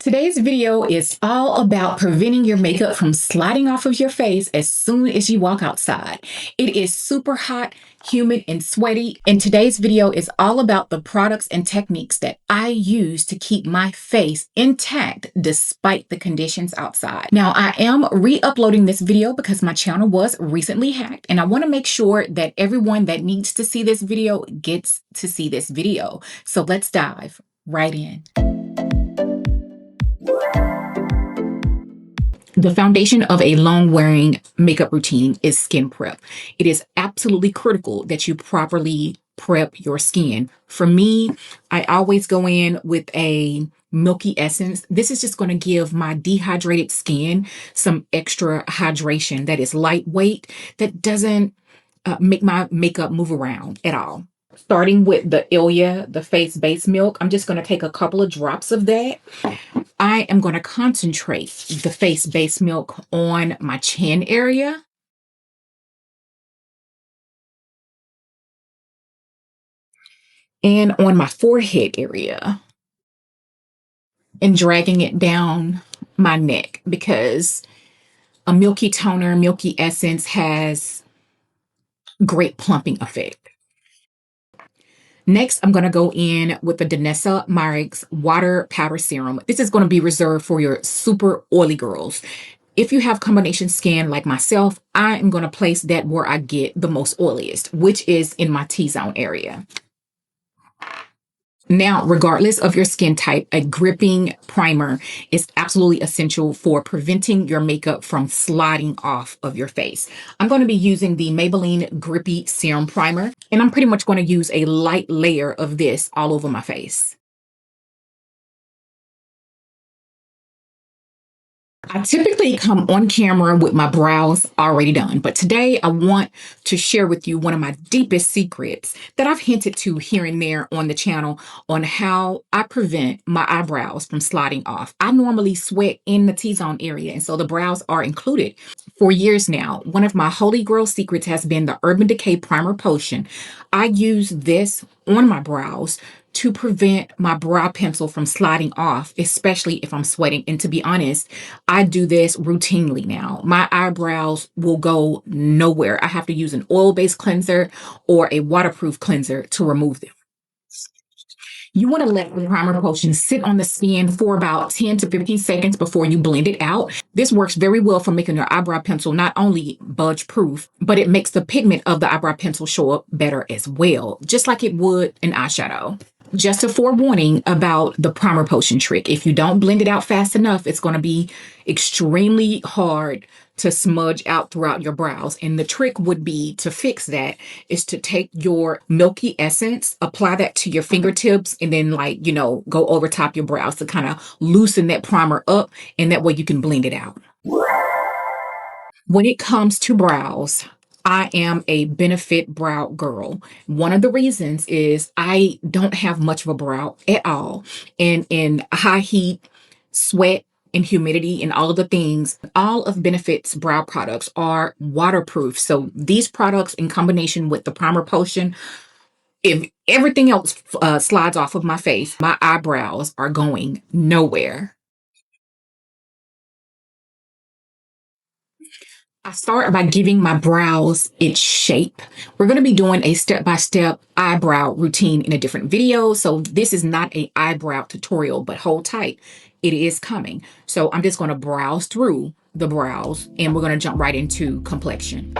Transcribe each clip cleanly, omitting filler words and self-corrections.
Today's video is all about preventing your makeup from sliding off of your face as soon as you walk outside. It is super hot, humid, and sweaty, and today's video is all about the products and techniques that I use to keep my face intact despite the conditions outside. Now, I am re-uploading this video because my channel was recently hacked, and I want to make sure that everyone that needs to see this video gets to see this video. So let's dive right in. The foundation of a long-wearing makeup routine is skin prep. It is absolutely critical that you properly prep your skin. For me, I always go in with a milky essence. This is just going to give my dehydrated skin some extra hydration that is lightweight, that doesn't make my makeup move around at all. Starting with the Ilia, the face base milk, I'm just going to take a couple of drops of that. I am going to concentrate the face base milk on my chin area. And on my forehead area. And dragging it down my neck, because a milky toner, milky essence has great plumping effect. Next, I'm going to go in with the Denise Water Powder Serum. This is going to be reserved for your super oily girls. If you have combination skin like myself, I am going to place that where I get the most oiliest, which is in my T-zone area. Now, regardless of your skin type, a gripping primer is absolutely essential for preventing your makeup from sliding off of your face. I'm going to be using the Maybelline Grippy Serum Primer, and I'm pretty much going to use a light layer of this all over my face. I typically come on camera with my brows already done, but today I want to share with you one of my deepest secrets that I've hinted to here and there on the channel on how I prevent my eyebrows from sliding off. I normally sweat in the T-zone area, and so the brows are included. For years now, one of my holy grail secrets has been the Urban Decay Primer Potion. I use this on my brows to prevent my brow pencil from sliding off, especially if I'm sweating. And to be honest, I do this routinely now. My eyebrows will go nowhere. I have to use an oil-based cleanser or a waterproof cleanser to remove them. You want to let the primer potion sit on the skin for about 10 to 15 seconds before you blend it out. This works very well for making your eyebrow pencil not only budge proof, but it makes the pigment of the eyebrow pencil show up better as well, just like it would an eyeshadow. Just a forewarning about the primer potion trick. If you don't blend it out fast enough, it's going to be extremely hard to smudge out throughout your brows. And the trick would be to fix that is to take your milky essence, apply that to your fingertips, and then go over top your brows to kind of loosen that primer up, and that way you can blend it out. When it comes to brows, I am a benefit brow girl. One of the reasons is I don't have much of a brow at all. And in high heat, sweat, and humidity and all of the things, all of Benefit's brow products are waterproof. So these products in combination with the primer potion, if everything else slides off of my face, my eyebrows are going nowhere. I start by giving my brows its shape. We're going to be doing a step-by-step eyebrow routine in a different video. So this is not an eyebrow tutorial, but hold tight. It is coming. So I'm just going to browse through the brows, and we're going to jump right into complexion.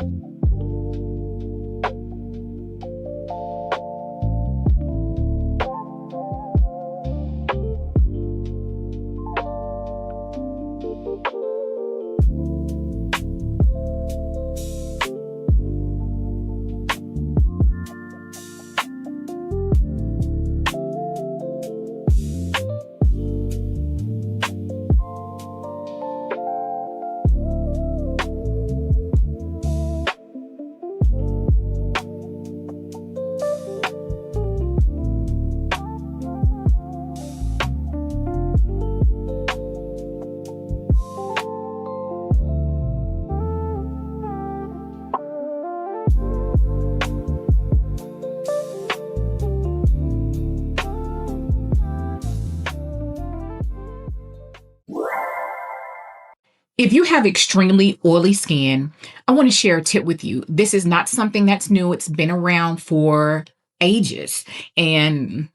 If you have extremely oily skin, I want to share a tip with you. This is not something that's new. It's been around for ages, and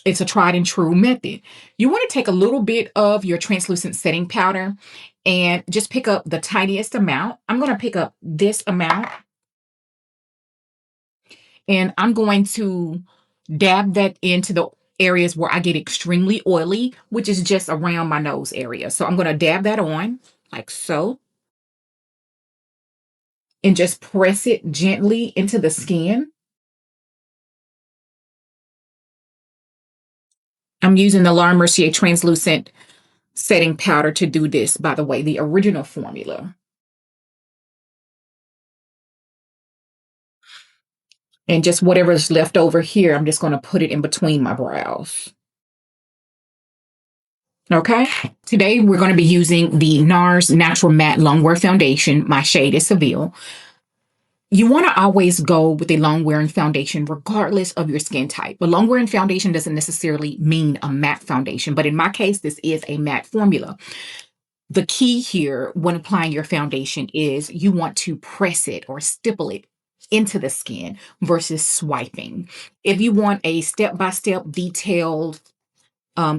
it's a tried and true method. You want to take a little bit of your translucent setting powder and just pick up the tiniest amount. I'm going to pick up this amount, and I'm going to dab that into the areas where I get extremely oily, which is just around my nose area. So I'm going to dab that on like so and just press it gently into the skin. I'm using the Laura Mercier translucent setting powder to do this, by the way, the original formula. And just whatever's left over here, I'm just going to put it in between my brows. Okay. Today, we're going to be using the NARS Natural Matte Longwear Foundation. My shade is Seville. You want to always go with a long-wearing foundation regardless of your skin type. A long-wearing foundation doesn't necessarily mean a matte foundation, but in my case, this is a matte formula. The key here when applying your foundation is you want to press it or stipple it into the skin versus swiping. If you want a step-by-step detailed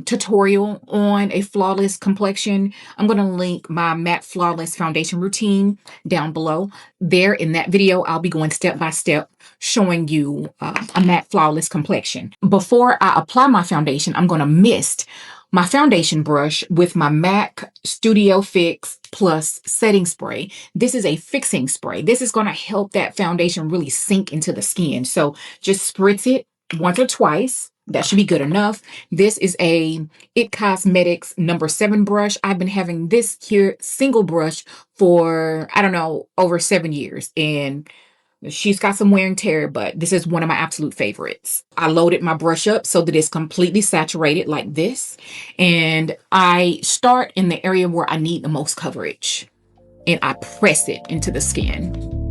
tutorial on a flawless complexion, I'm going to link my matte flawless foundation routine down below. There in that video, I'll be going step by step showing you a matte flawless complexion. Before I apply my foundation, I'm going to mist my foundation brush with my MAC Studio Fix Plus setting spray. This is a fixing spray. This is going to help that foundation really sink into the skin. So just spritz it once or twice. That should be good enough. This is a It Cosmetics #7 brush. I've been having this here single brush for, I don't know, over 7 years. And she's got some wear and tear, but this is one of my absolute favorites. I loaded my brush up so that it's completely saturated like this. And I start in the area where I need the most coverage. And I press it into the skin.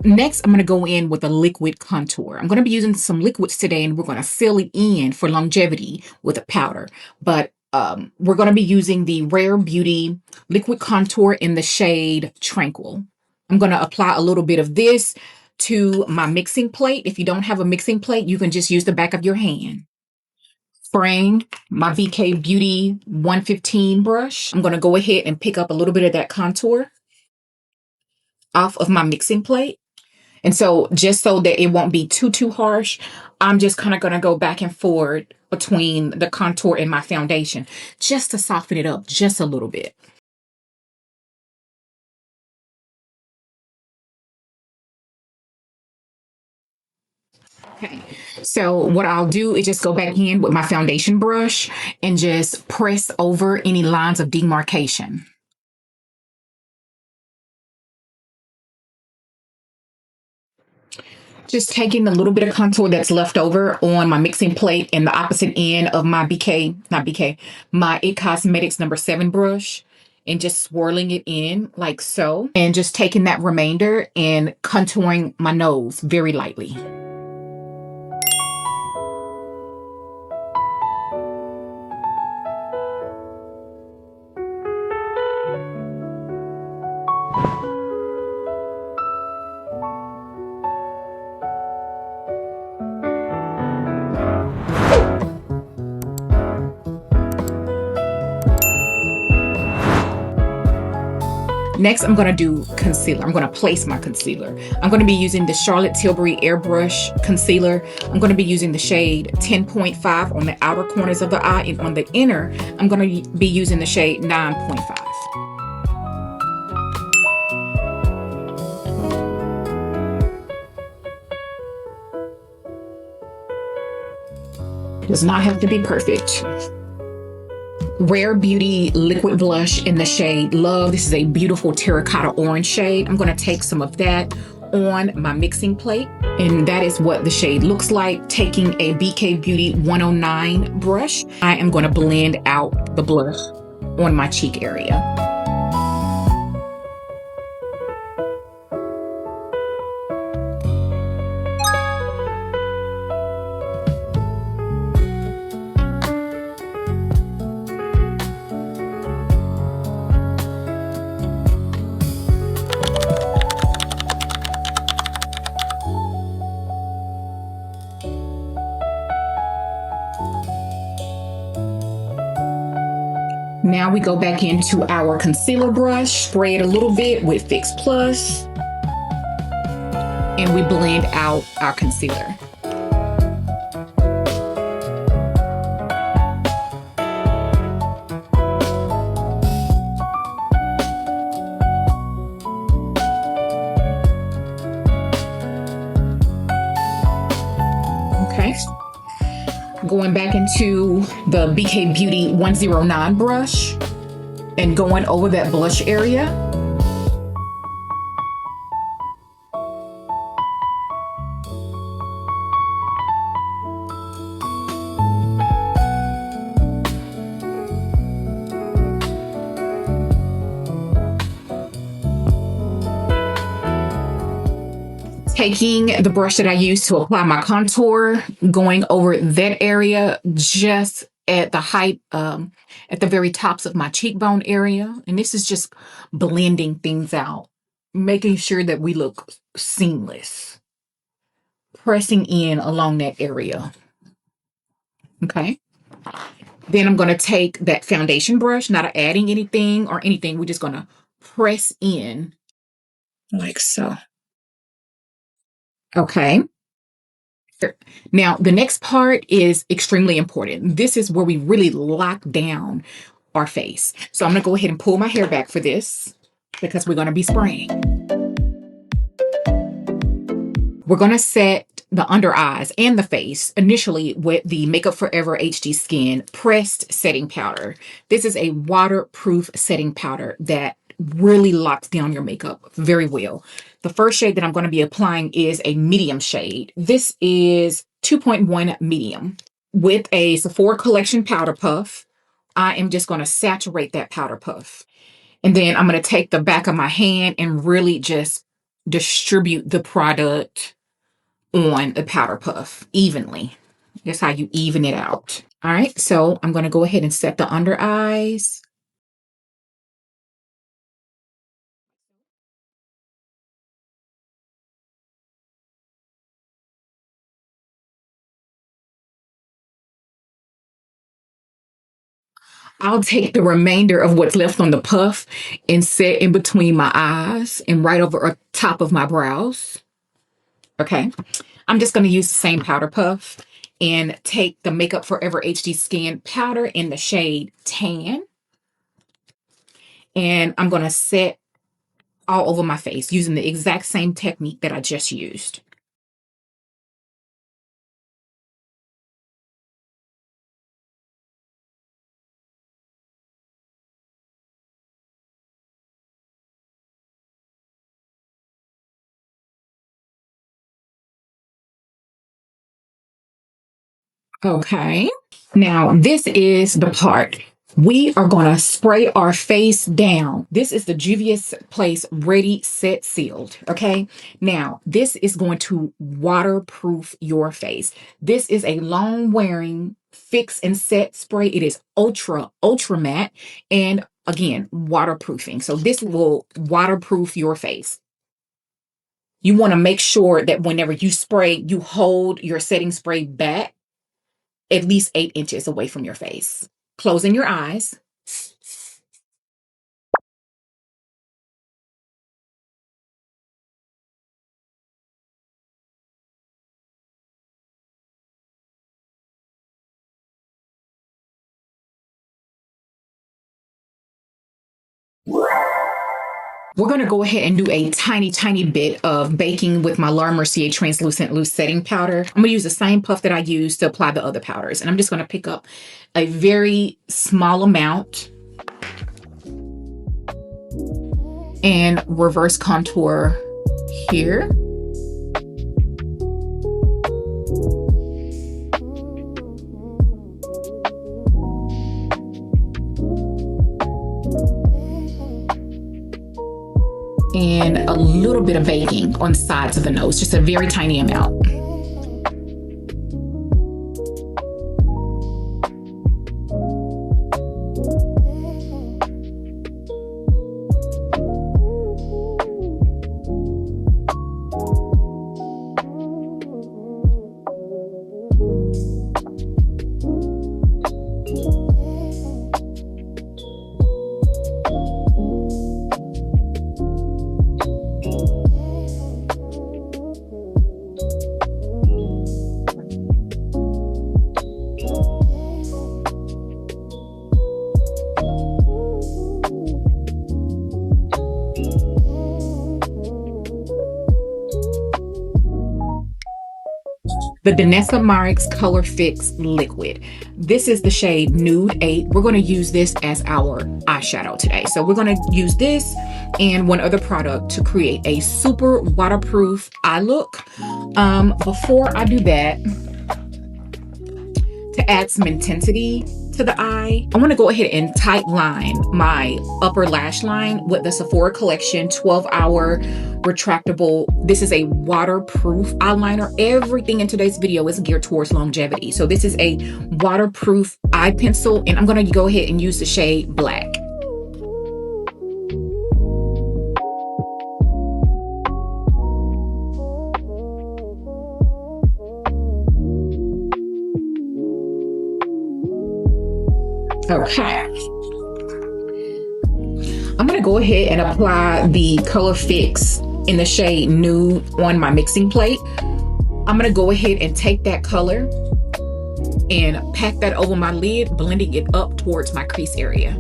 Next, I'm going to go in with a liquid contour. I'm going to be using some liquids today, and we're going to fill it in for longevity with a powder. But we're going to be using the Rare Beauty liquid contour in the shade Tranquil. I'm going to apply a little bit of this to my mixing plate. If you don't have a mixing plate, you can just use the back of your hand. Spraying my BK Beauty 115 brush. I'm going to go ahead and pick up a little bit of that contour off of my mixing plate. And so just so that it won't be too harsh, I'm just kind of going to go back and forth between the contour and my foundation just to soften it up just a little bit. Okay, so what I'll do is just go back in with my foundation brush and just press over any lines of demarcation. Just taking a little bit of contour that's left over on my mixing plate and the opposite end of my my It Cosmetics #7 brush, and just swirling it in like so. And just taking that remainder and contouring my nose very lightly. Next, I'm going to do concealer. I'm going to place my concealer. I'm going to be using the Charlotte Tilbury Airbrush Concealer. I'm going to be using the shade 10.5 on the outer corners of the eye, and on the inner, I'm going to be using the shade 9.5. Does not have to be perfect. Rare Beauty liquid blush in the shade Love. This is a beautiful terracotta orange shade. I'm going to take some of that on my mixing plate, and that is what the shade looks like. Taking a BK Beauty 109 brush, I am going to blend out the blush on my cheek area. Now we go back into our concealer brush, spray it a little bit with Fix Plus, and we blend out our concealer. Okay. Going back into the BK Beauty 109 brush and going over that blush area. Taking the brush that I use to apply my contour, going over that area just at the height, at the very tops of my cheekbone area. And this is just blending things out, making sure that we look seamless, pressing in along that area. Okay. Then I'm going to take that foundation brush, not adding anything or anything. We're just going to press in like so. Okay. Now, the next part is extremely important. This is where we really lock down our face. So I'm going to go ahead and pull my hair back for this because we're going to be spraying. We're going to set the under eyes and the face initially with the Makeup Forever HD Skin Pressed Setting Powder. This is a waterproof setting powder that really locks down your makeup very well. The first shade that I'm going to be applying is a medium shade. This is 2.1 medium. With a Sephora Collection powder puff, I am just going to saturate that powder puff. And then I'm going to take the back of my hand and really just distribute the product on the powder puff evenly. That's how you even it out. All right, so I'm going to go ahead and set the under eyes. I'll take the remainder of what's left on the puff and set in between my eyes and right over top of my brows. Okay. I'm just going to use the same powder puff and take the Makeup Forever HD Skin powder in the shade Tan. And I'm going to set all over my face using the exact same technique that I just used. Okay. Now, this is the part. We are going to spray our face down. This is the Juvia's Place Ready, Set, Sealed. Okay. Now, this is going to waterproof your face. This is a long wearing fix and set spray. It is ultra matte, and again, waterproofing. So this will waterproof your face. You want to make sure that whenever you spray, you hold your setting spray back at least 8 inches away from your face. Closing your eyes. We're going to go ahead and do a tiny bit of baking with my Laura Mercier Translucent Loose Setting Powder. I'm going to use the same puff that I used to apply the other powders. And I'm just going to pick up a very small amount and reverse contour here. And a little bit of baking on the sides of the nose, just a very tiny amount. The Danessa Myricks Color Fix Liquid. This is the shade Nude 8. We're going to use this as our eyeshadow today. So we're going to use this and one other product to create a super waterproof eye look. Before I do that, to add some intensity to the eye, I want to go ahead and tight line my upper lash line with the Sephora Collection 12-hour retractable. This is a waterproof eyeliner. Everything in today's video is geared towards longevity. So this is a waterproof eye pencil, and I'm going to go ahead and use the shade Black. Okay. I'm going to go ahead and apply the Color Fix in the shade Nude on my mixing plate. I'm going to go ahead and take that color and pack that over my lid, blending it up towards my crease area.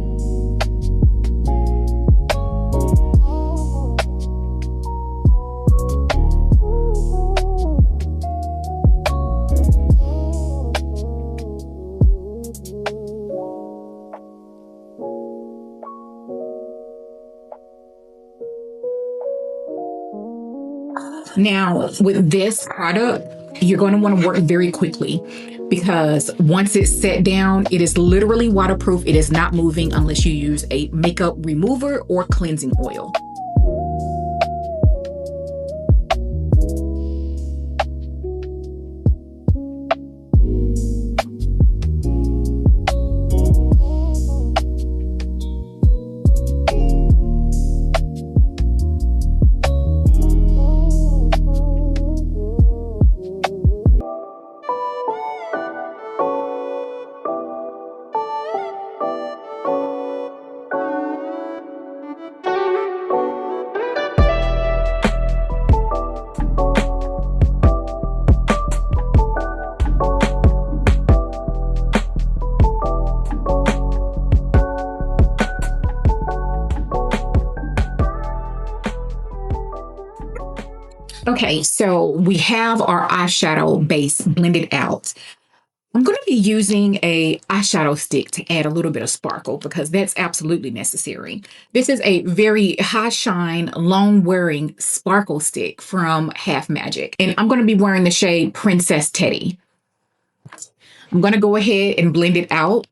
Now, with this product, you're going to want to work very quickly because once it's set down, it is literally waterproof. It is not moving unless you use a makeup remover or cleansing oil. Okay, so we have our eyeshadow base blended out. I'm going to be using a eyeshadow stick to add a little bit of sparkle because that's absolutely necessary. This is a very high shine, long wearing sparkle stick from Half Magic. And I'm going to be wearing the shade Princess Teddy. I'm going to go ahead and blend it out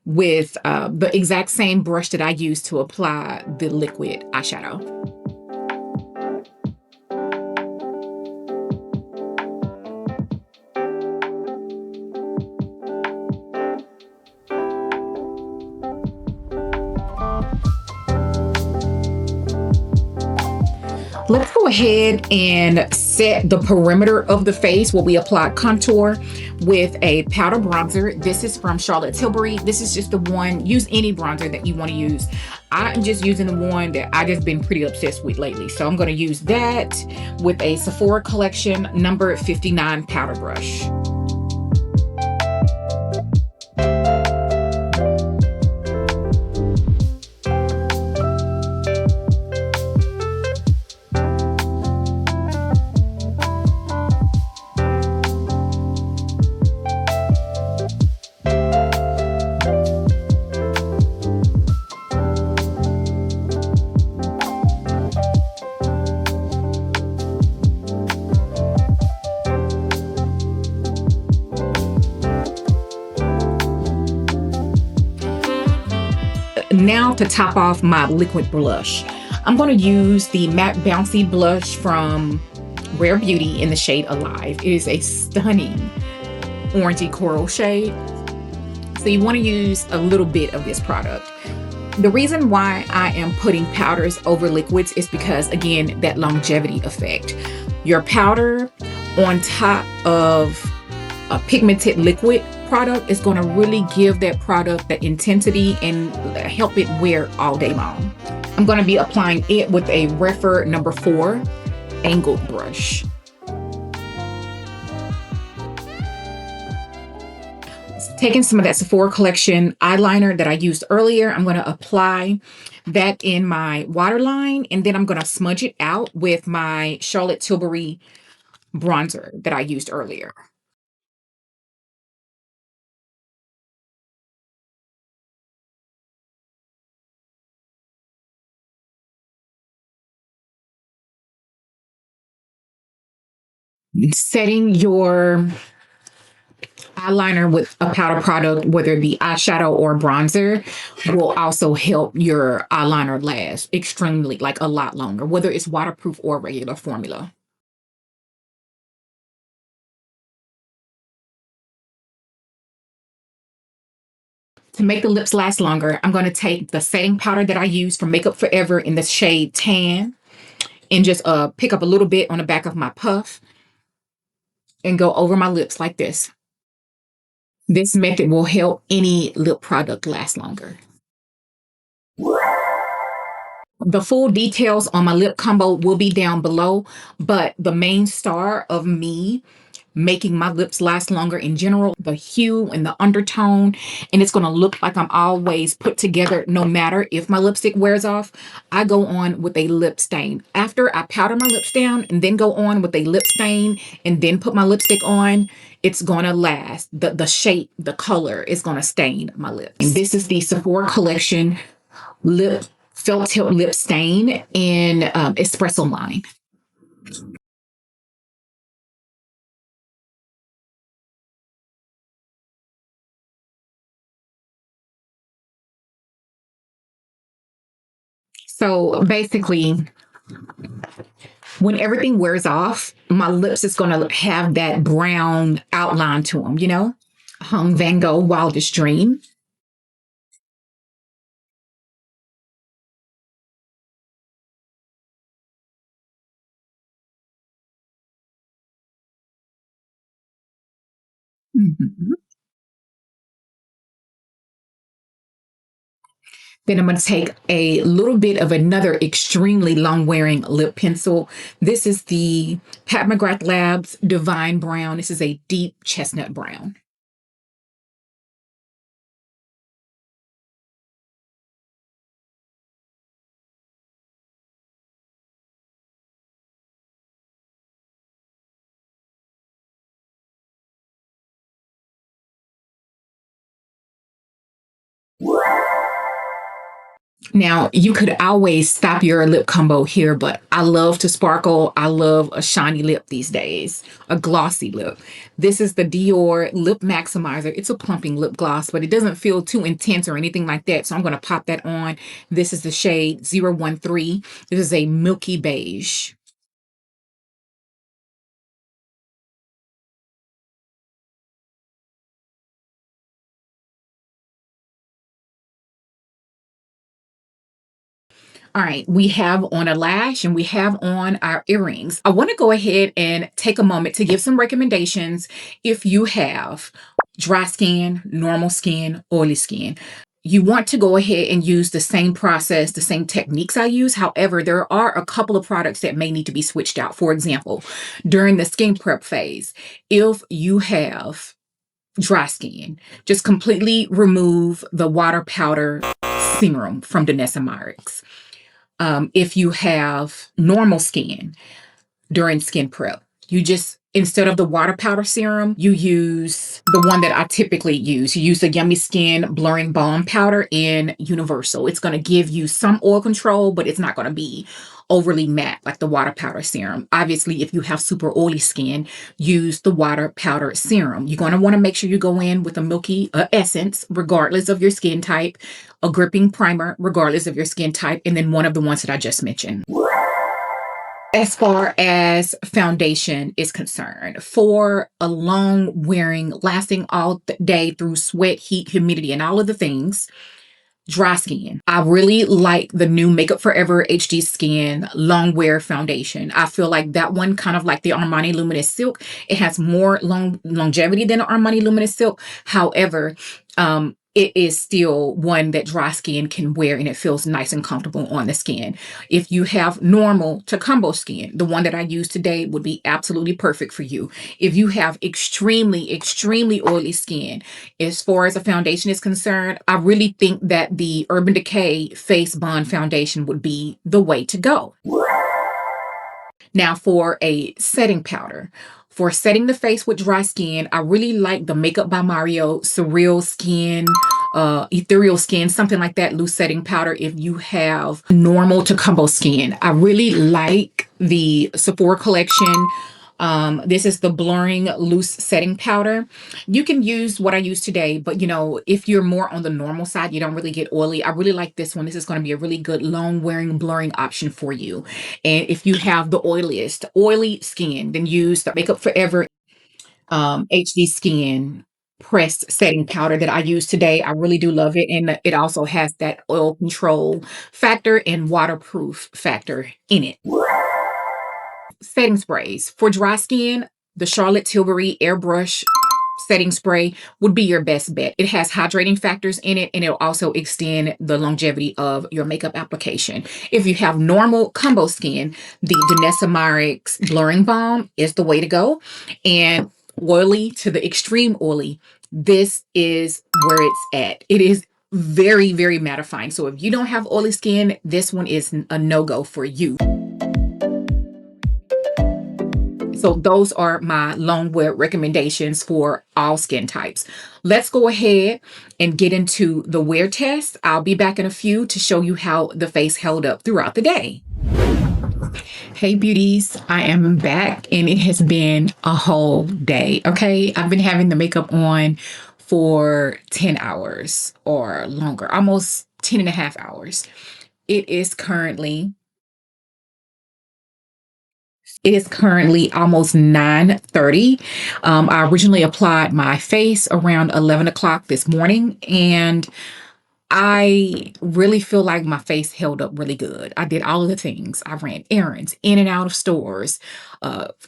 with the exact same brush that I used to apply the liquid eyeshadow. Let's go ahead and set the perimeter of the face where we applied contour with a powder bronzer. This is from Charlotte Tilbury. This is just the one. Use any bronzer that you want to use. I'm just using the one that I just been pretty obsessed with lately. So I'm going to use that with a Sephora Collection number 59 powder brush. Now to top off my liquid blush, I'm going to use the Matte Bouncy Blush from Rare Beauty in the shade Alive. It is a stunning orangey coral shade. So you want to use a little bit of this product. The reason why I am putting powders over liquids is because, again, that longevity effect. Your powder on top of a pigmented liquid product is going to really give that product that intensity and help it wear all day long. I'm going to be applying it with a Refer number 4 angled brush. Taking some of that Sephora Collection eyeliner that I used earlier, I'm going to apply that in my waterline, and then I'm going to smudge it out with my Charlotte Tilbury bronzer that I used earlier. Setting your eyeliner with a powder product, whether it be eyeshadow or bronzer, will also help your eyeliner last extremely, like a lot longer, whether it's waterproof or regular formula. To make the lips last longer, I'm going to take the setting powder that I use from Makeup Forever in the shade Tan and just pick up a little bit on the back of my puff and go over my lips like this. This method will help any lip product last longer. The full details on my lip combo will be down below, but the main star of me making my lips last longer in general, the hue and the undertone, and it's going to look like I'm always put together no matter if my lipstick wears off. I go on with a lip stain. After I powder my lips down and then go on with a lip stain and then put my lipstick on, it's going to last. The shape, the color is going to stain my lips. And this is the Sephora Collection Felt Tip Lip Stain in Espresso Line. So basically, when everything wears off, my lips is going to have that brown outline to them, you know? Van Gogh, Wildest Dream. Mhm. Then I'm going to take a little bit of another extremely long-wearing lip pencil. This is the Pat McGrath Labs Divine Brown. This is a deep chestnut brown. Now, you could always stop your lip combo here, but I love to sparkle. I love a shiny lip these days, a glossy lip. This is the Dior Lip Maximizer. It's a plumping lip gloss, but it doesn't feel too intense or anything like that. So I'm going to pop that on. This is the shade 013. This is a milky beige. All right, we have on a lash and we have on our earrings. I want to go ahead and take a moment to give some recommendations if you have dry skin, normal skin, oily skin. You want to go ahead and use the same process, the same techniques I use. However, there are a couple of products that may need to be switched out. For example, during the skin prep phase, if you have dry skin, just completely remove the water powder serum from Danessa Myricks. If you have normal skin during skin prep, you just, instead of the water powder serum, you use the one that I typically use. You use the Yummy Skin Blurring Balm Powder in Universal. It's going to give you some oil control, but it's not going to be overly matte, like the water powder serum. Obviously, if you have super oily skin, use the water powder serum. You're going to want to make sure you go in with a milky essence, regardless of your skin type, a gripping primer, regardless of your skin type, and then one of the ones that I just mentioned. As far as foundation is concerned, for a long wearing, lasting all day through sweat, heat, humidity, and all of the things, dry skin, I really like the new Makeup Forever HD Skin Long Wear Foundation. I feel like that one, kind of like the Armani Luminous Silk, it has more longevity than the Armani Luminous Silk. However, it is still one that dry skin can wear and it feels nice and comfortable on the skin. If you have normal to combo skin, the one that I use today would be absolutely perfect for you. If you have extremely oily skin, as far as a foundation is concerned, I really think that the Urban Decay Face Bond Foundation would be the way to go. Now, for a setting powder. For setting the face with dry skin, I really like the Makeup by Mario Surreal Skin, Ethereal Skin, something like that, loose setting powder if you have normal to combo skin. I really like the Sephora collection. This is the Blurring Loose Setting Powder. You can use what I use today, but if you're more on the normal side, you don't really get oily, I really like this one. This is going to be a really good long wearing blurring option for you. And if you have the oiliest oily skin, then use the Makeup Forever HD Skin pressed setting powder that I use today. I really do love it. And it also has that oil control factor and waterproof factor in it. Setting sprays. For dry skin, the Charlotte Tilbury Airbrush setting spray would be your best bet. It has hydrating factors in it, and it'll also extend the longevity of your makeup application. If you have normal combo skin, the Danessa Myricks Blurring Balm is the way to go. And oily to the extreme oily, this is where it's at. It is very, very mattifying. So if you don't have oily skin, this one is a no-go for you. So those are my long wear recommendations for all skin types. Let's go ahead and get into the wear test. I'll be back in a few to show you how the face held up throughout the day. Hey beauties, I am back and it has been a whole day, okay? I've been having the makeup on for 10 hours or longer, almost 10 and a half hours. It is currently almost 9:30. I originally applied my face around 11 o'clock this morning, and I really feel like my face held up really good. I did all of the things. I ran errands, in and out of stores,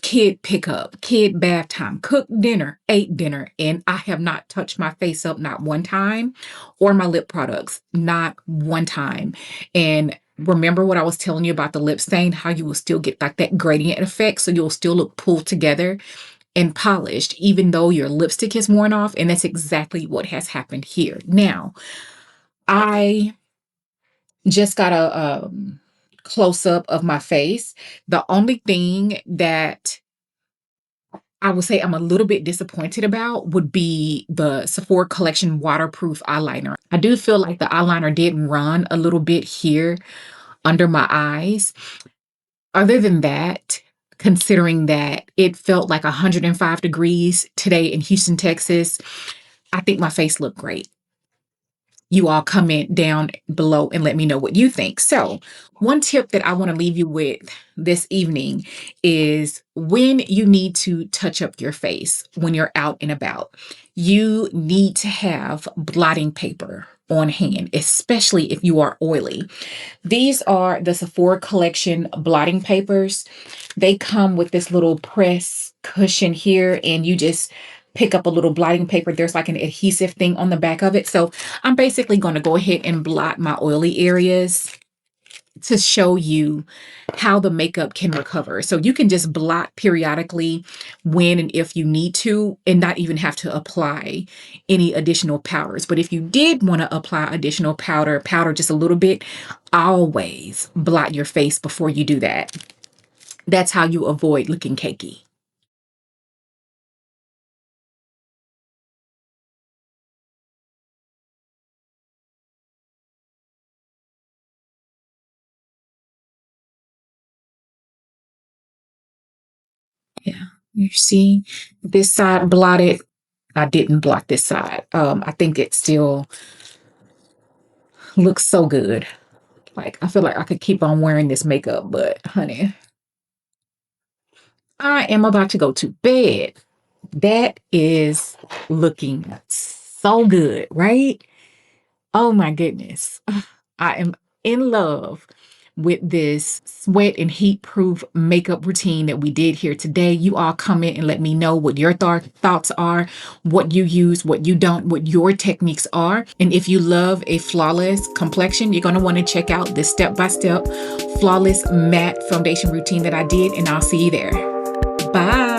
kid pickup, kid bath time, cooked dinner, ate dinner, and I have not touched my face up not one time, or my lip products not one time. And remember what I was telling you about the lip stain, how you will still get like that gradient effect, so you'll still look pulled together and polished, even though your lipstick is worn off. And that's exactly what has happened here. Now, I just got a close up of my face. The only thing that I would say I'm a little bit disappointed about would be the Sephora Collection waterproof eyeliner. I do feel like the eyeliner did run a little bit here under my eyes. Other than that, considering that it felt like 105 degrees today in Houston, Texas, I think my face looked great. You all comment down below and let me know what you think. So, one tip that I want to leave you with this evening is when you need to touch up your face when you're out and about, you need to have blotting paper on hand, especially if you are oily. These are the Sephora Collection blotting papers. They come with this little press cushion here, and you just pick up a little blotting paper. There's like an adhesive thing on the back of it. So I'm basically going to go ahead and blot my oily areas to show you how the makeup can recover. So you can just blot periodically when and if you need to, and not even have to apply any additional powders. But if you did want to apply additional powder just a little bit, always blot your face before you do that. That's how you avoid looking cakey. Yeah, you see this side blotted. I didn't blot this side. I think it still looks so good. Like, I feel like I could keep on wearing this makeup, but honey, I am about to go to bed. That is looking so good, right? Oh my goodness. I am in love with this sweat and heat proof makeup routine that we did here today. You all comment and let me know what your thoughts are, what you use, what you don't, what your techniques are. And if you love a flawless complexion, you're going to want to check out this step-by-step flawless matte foundation routine that I did, and I'll see you there. Bye.